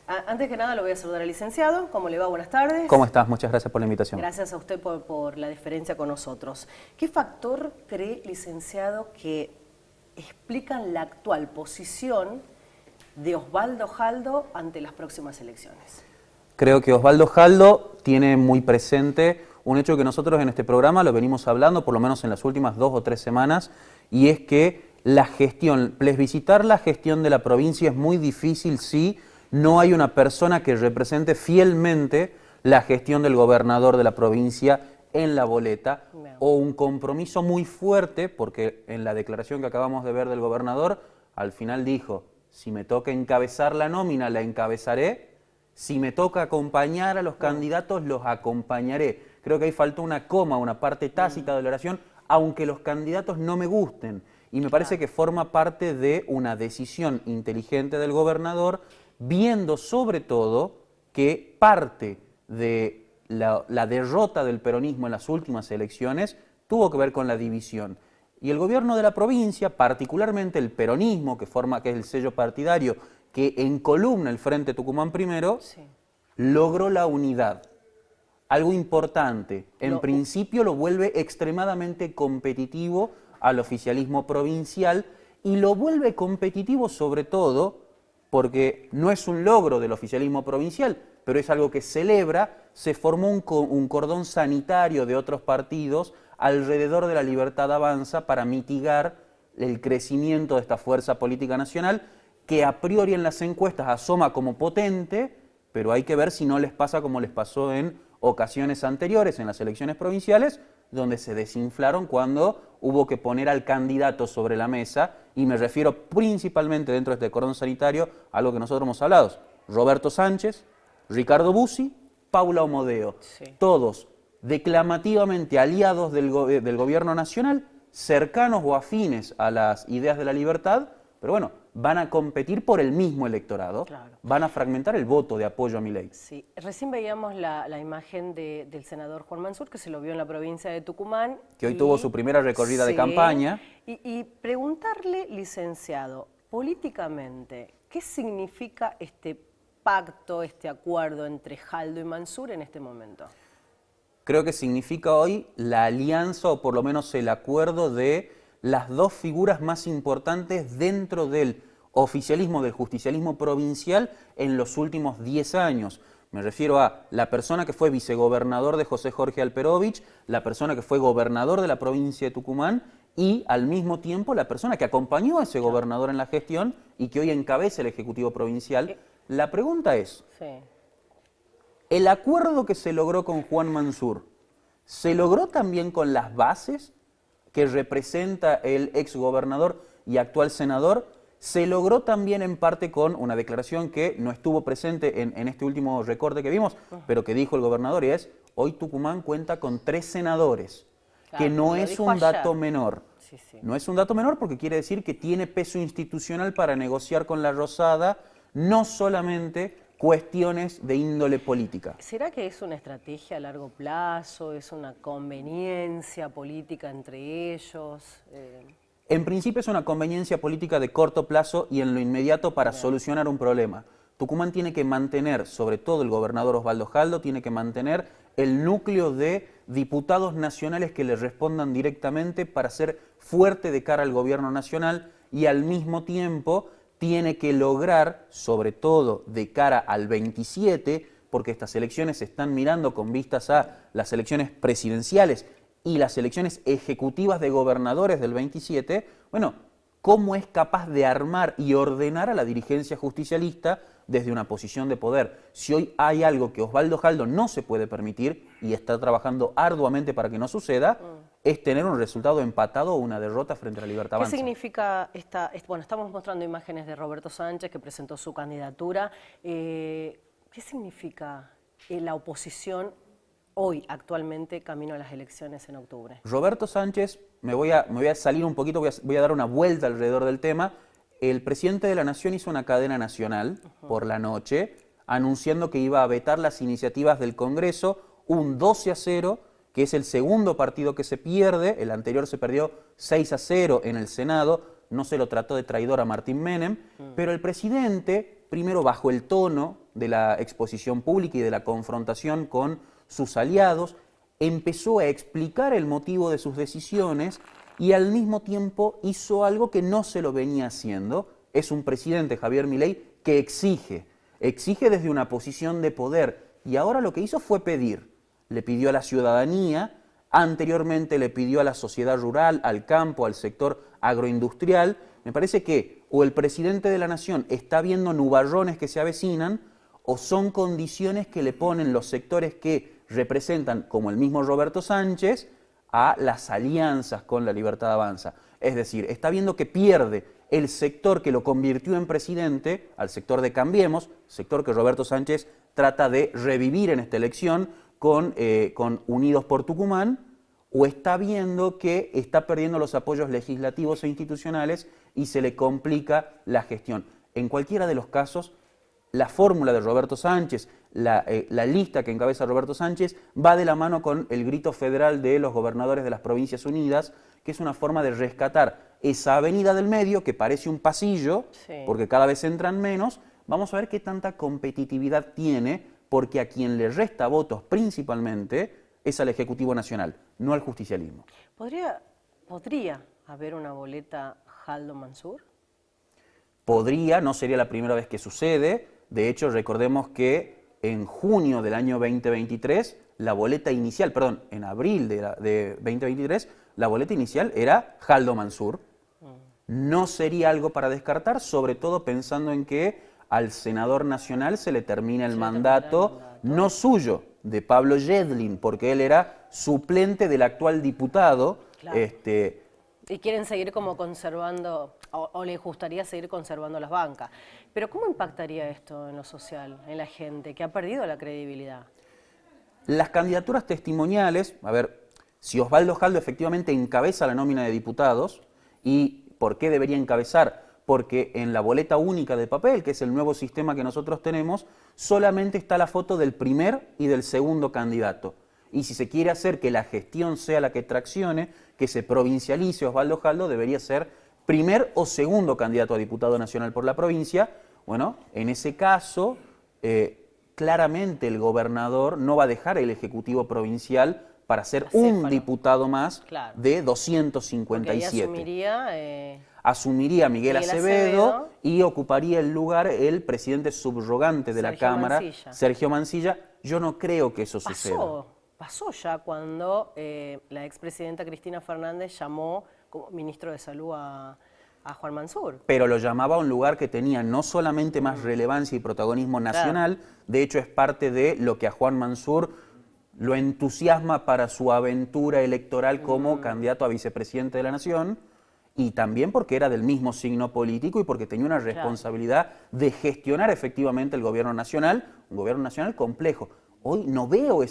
Antes que nada lo voy a saludar al licenciado. ¿Cómo le va? Buenas tardes. ¿Cómo estás? Muchas gracias por la invitación. Gracias a usted por la diferencia con nosotros. ¿Qué factor cree, licenciado, que explican la actual posición de Osvaldo Jaldo ante las próximas elecciones? Creo que Osvaldo Jaldo tiene muy presente un hecho que nosotros en este programa lo venimos hablando, por lo menos en las últimas 2 o 3 semanas, y es que la gestión, plebiscitar la gestión de la provincia es muy difícil si no hay una persona que represente fielmente la gestión del gobernador de la provincia en la boleta, o un compromiso muy fuerte, porque en la declaración que acabamos de ver del gobernador, al final dijo, si me toca encabezar la nómina, la encabezaré, si me toca acompañar a los candidatos, los acompañaré. Creo que ahí faltó una coma, una parte tácita de la oración, aunque los candidatos no me gusten. Y me parece que forma parte de una decisión inteligente del gobernador, viendo sobre todo que parte de la derrota del peronismo en las últimas elecciones tuvo que ver con la división. Y el gobierno de la provincia, particularmente el peronismo, que es el sello partidario que encolumna el Frente Tucumán Primero, logró la unidad. Algo importante, en principio lo vuelve extremadamente competitivo al oficialismo provincial y lo vuelve competitivo sobre todo porque no es un logro del oficialismo provincial, pero es algo que celebra, se formó un cordón sanitario de otros partidos alrededor de la Libertad Avanza para mitigar el crecimiento de esta fuerza política nacional que a priori en las encuestas asoma como potente, pero hay que ver si no les pasa como les pasó en ocasiones anteriores, en las elecciones provinciales, donde se desinflaron cuando hubo que poner al candidato sobre la mesa, y me refiero principalmente dentro de este cordón sanitario a lo que nosotros hemos hablado. Roberto Sánchez, Ricardo Bussi, Paula Omodeo, todos declamativamente aliados del gobierno nacional, cercanos o afines a las ideas de la libertad, pero bueno, van a competir por el mismo electorado, van a fragmentar el voto de apoyo a Milei. Sí, recién veíamos la imagen del senador Juan Mansur, que se lo vio en la provincia de Tucumán. Que hoy tuvo su primera recorrida de campaña. Y preguntarle, licenciado, políticamente, ¿qué significa este pacto, este acuerdo entre Jaldo y Mansur en este momento? Creo que significa hoy la alianza, o por lo menos el acuerdo de las dos figuras más importantes dentro del oficialismo, del justicialismo provincial en los últimos 10 años. Me refiero a la persona que fue vicegobernador de José Jorge Alperovich, la persona que fue gobernador de la provincia de Tucumán y al mismo tiempo la persona que acompañó a ese gobernador en la gestión y que hoy encabeza el Ejecutivo Provincial. La pregunta es, ¿el acuerdo que se logró con Juan Mansur se logró también con las bases que representa el exgobernador y actual senador? Se logró también en parte con una declaración que no estuvo presente en este último recorte que vimos, pero que dijo el gobernador, y es, hoy Tucumán cuenta con 3 senadores, que no es un dato menor. No es un dato menor porque quiere decir que tiene peso institucional para negociar con la Rosada, no solamente cuestiones de índole política. ¿Será que es una estrategia a largo plazo? ¿Es una conveniencia política entre ellos? En principio es una conveniencia política de corto plazo y en lo inmediato para solucionar un problema. Tucumán tiene que mantener, sobre todo el gobernador Osvaldo Jaldo, tiene que mantener el núcleo de diputados nacionales que le respondan directamente para ser fuerte de cara al gobierno nacional y al mismo tiempo tiene que lograr, sobre todo de cara al 27, porque estas elecciones se están mirando con vistas a las elecciones presidenciales y las elecciones ejecutivas de gobernadores del 27, bueno, cómo es capaz de armar y ordenar a la dirigencia justicialista desde una posición de poder. Si hoy hay algo que Osvaldo Jaldo no se puede permitir y está trabajando arduamente para que no suceda, es tener un resultado empatado o una derrota frente a la Libertad Avanza. ¿Qué significa bueno, estamos mostrando imágenes de Roberto Sánchez que presentó su candidatura. ¿Qué significa la oposición hoy, actualmente, camino a las elecciones en octubre? Roberto Sánchez, me voy a salir un poquito, voy a dar una vuelta alrededor del tema. El presidente de la Nación hizo una cadena nacional por la noche, anunciando que iba a vetar las iniciativas del Congreso, un 12-0, que es el segundo partido que se pierde, el anterior se perdió 6-0 en el Senado, no se lo trató de traidor a Martín Menem, pero el presidente primero bajo el tono de la exposición pública y de la confrontación con sus aliados, empezó a explicar el motivo de sus decisiones y al mismo tiempo hizo algo que no se lo venía haciendo. Es un presidente, Javier Milei, que exige desde una posición de poder, y ahora lo que hizo fue pedir. Le pidió a la ciudadanía, anteriormente le pidió a la sociedad rural, al campo, al sector agroindustrial. Me parece que o el presidente de la nación está viendo nubarrones que se avecinan, o son condiciones que le ponen los sectores que representan, como el mismo Roberto Sánchez, a las alianzas con La Libertad Avanza. Es decir, está viendo que pierde el sector que lo convirtió en presidente, al sector de Cambiemos, sector que Roberto Sánchez trata de revivir en esta elección con Unidos por Tucumán, o está viendo que está perdiendo los apoyos legislativos e institucionales y se le complica la gestión. En cualquiera de los casos, la fórmula de Roberto Sánchez, la lista que encabeza Roberto Sánchez, va de la mano con el grito federal de los gobernadores de las Provincias Unidas, que es una forma de rescatar esa avenida del medio, que parece un pasillo, sí, porque cada vez entran menos. Vamos a ver qué tanta competitividad tiene, porque a quien le resta votos principalmente es al Ejecutivo Nacional, no al justicialismo. ¿Podría haber una boleta Jaldo Mansur? Podría, no sería la primera vez que sucede. De hecho, recordemos que en junio del año 2023, la boleta inicial, perdón, en abril de 2023, la boleta inicial era Jaldo Mansur. No sería algo para descartar, sobre todo pensando en que al senador nacional se le termina el mandato, no suyo, de Pablo Yedlin, porque él era suplente del actual diputado. Claro. Y quieren seguir como conservando, o les gustaría seguir conservando las bancas. Pero ¿cómo impactaría esto en lo social, en la gente, que ha perdido la credibilidad? Las candidaturas testimoniales, a ver, si Osvaldo Jaldo efectivamente encabeza la nómina de diputados, ¿y por qué debería encabezar? Porque en la boleta única de papel, que es el nuevo sistema que nosotros tenemos, solamente está la foto del primer y del segundo candidato. Y si se quiere hacer que la gestión sea la que traccione, que se provincialice Osvaldo Jaldo, debería ser primer o segundo candidato a diputado nacional por la provincia. Bueno, en ese caso, claramente el gobernador no va a dejar el Ejecutivo Provincial para ser un diputado más, claro, de 257. Porque asumiría Miguel Acevedo y ocuparía el lugar el presidente subrogante de la Cámara, Sergio Mancilla. Yo no creo que eso suceda. Pasó ya cuando la expresidenta Cristina Fernández llamó como ministro de Salud a Juan Mansur. Pero lo llamaba a un lugar que tenía no solamente más relevancia y protagonismo nacional, claro, de hecho es parte de lo que a Juan Mansur lo entusiasma para su aventura electoral como candidato a vicepresidente de la Nación, y también porque era del mismo signo político y porque tenía una responsabilidad de gestionar efectivamente el gobierno nacional, un gobierno nacional complejo. Hoy no veo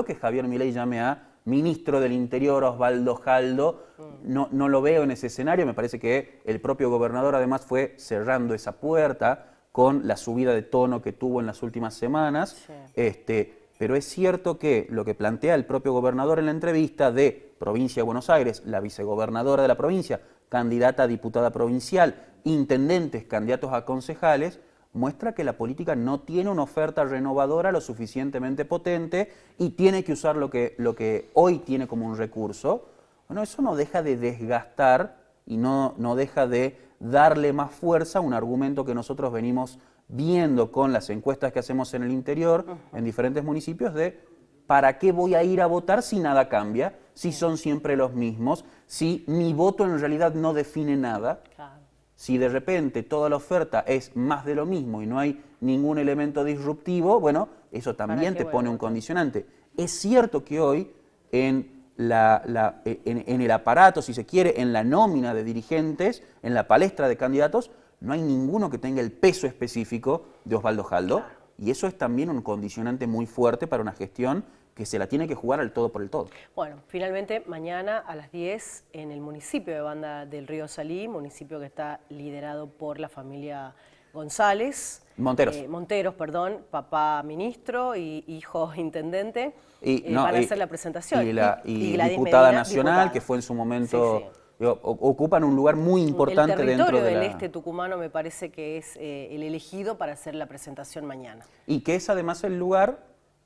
que Javier Milei llame a ministro del Interior, Osvaldo Jaldo, no lo veo en ese escenario. Me parece que el propio gobernador además fue cerrando esa puerta con la subida de tono que tuvo en las últimas semanas. Sí. Pero es cierto que lo que plantea el propio gobernador en la entrevista de Provincia de Buenos Aires, la vicegobernadora de la provincia, candidata a diputada provincial, intendentes, candidatos a concejales, muestra que la política no tiene una oferta renovadora lo suficientemente potente y tiene que usar lo que hoy tiene como un recurso. Bueno, eso no deja de desgastar y no deja de darle más fuerza a un argumento que nosotros venimos viendo con las encuestas que hacemos en el interior, en diferentes municipios, de ¿para qué voy a ir a votar si nada cambia? Si son siempre los mismos, si mi voto en realidad no define nada. Claro. Si de repente toda la oferta es más de lo mismo y no hay ningún elemento disruptivo, bueno, eso también te pone un condicionante. Es cierto que hoy en el aparato, si se quiere, en la nómina de dirigentes, en la palestra de candidatos, no hay ninguno que tenga el peso específico de Osvaldo Jaldo. Claro. Y eso es también un condicionante muy fuerte para una gestión que se la tiene que jugar al todo por el todo. Bueno, finalmente mañana a las 10 en el municipio de Banda del Río Salí, municipio que está liderado por la familia González. Monteros, perdón, papá ministro y hijo intendente, van a hacer la presentación. Y la diputada nacional, que fue en su momento ocupan un lugar muy importante el dentro territorio de la... del este tucumano me parece que es el elegido para hacer la presentación mañana. Y que es además el lugar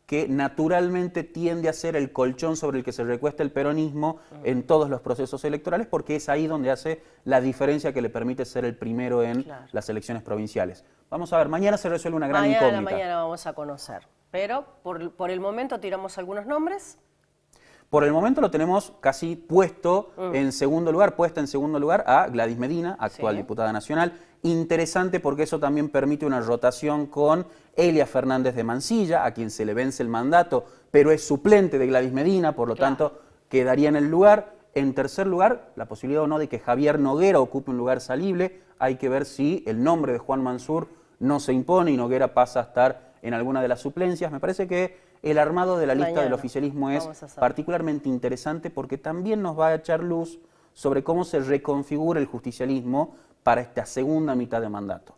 que naturalmente tiende a ser el colchón sobre el que se recuesta el peronismo en todos los procesos electorales, porque es ahí donde hace la diferencia que le permite ser el primero en las elecciones provinciales. Vamos a ver, mañana se resuelve una gran incógnita. Mañana vamos a conocer, pero por el momento tiramos algunos nombres. Por el momento lo tenemos casi puesta en segundo lugar a Gladys Medina, actual diputada nacional. Interesante porque eso también permite una rotación con Elia Fernández de Mansilla, a quien se le vence el mandato, pero es suplente de Gladys Medina, por lo tanto quedaría en el lugar. En tercer lugar, la posibilidad o no de que Javier Noguera ocupe un lugar salible. Hay que ver si el nombre de Juan Mansur no se impone y Noguera pasa a estar en alguna de las suplencias. Me parece que el armado de la lista del oficialismo es particularmente interesante porque también nos va a echar luz sobre cómo se reconfigura el justicialismo para esta segunda mitad de mandato.